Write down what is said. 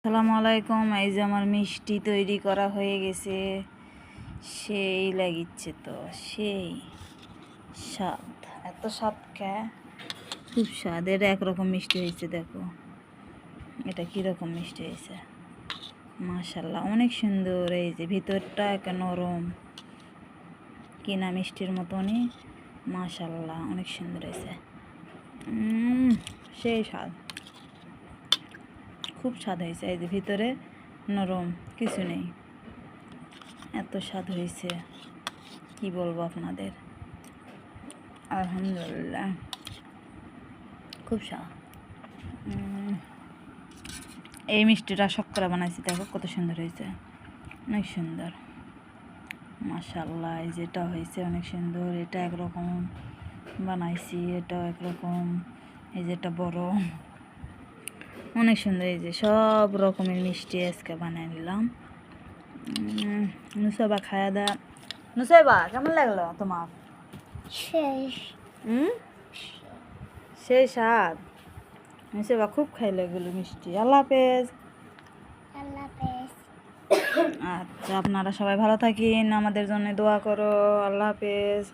আসসালামু আলাইকুম। এই যে আমার মিষ্টি তৈরি করা হয়ে গেছে, সেই লাগিচ্ছে তো, সেই স্বাদ, এত স্বাদ খায়, খুব স্বাদ। এটা একরকম মিষ্টি হয়েছে, দেখো এটা কীরকম মিষ্টি হয়েছে, মাশাল্লাহ অনেক সুন্দর। এই যে ভিতরটা একটা নরম, কিনা মিষ্টির মতনই, মাশাল্লাহ অনেক সুন্দর হয়েছে। সেই স্বাদ, খুব স্বাদ হয়েছে। এই যে ভিতরে নরম, কিছু নেই, এত স্বাদ হয়েছে কি বলবো আপনাদের। আলহামদুলিল্লাহ, খুব স্বাদ। এই মিষ্টিটা শক্করা বানাইছি, দেখো কত সুন্দর হয়েছে, অনেক সুন্দর মাশাল্লাহ। এই যেটা হয়েছে অনেক সুন্দর, এটা একরকম বানাইছি, এটাও একরকম, এই যেটা বড়, অনেক সুন্দর। এই যে সব রকমের মিষ্টি আজকে বানিয়ে নিলাম। নুসাইবা খায়া দা, নুসাইবা কেমন লাগলো তোমার? সেই স্বাদ। নুসাইবা খুব খাইলো এগুলো মিষ্টি। আল্লাহ হাফেজ। আচ্ছা, আপনারা সবাই ভালো থাকেন, আমাদের জন্য দোয়া করো। আল্লাহ হাফেজ।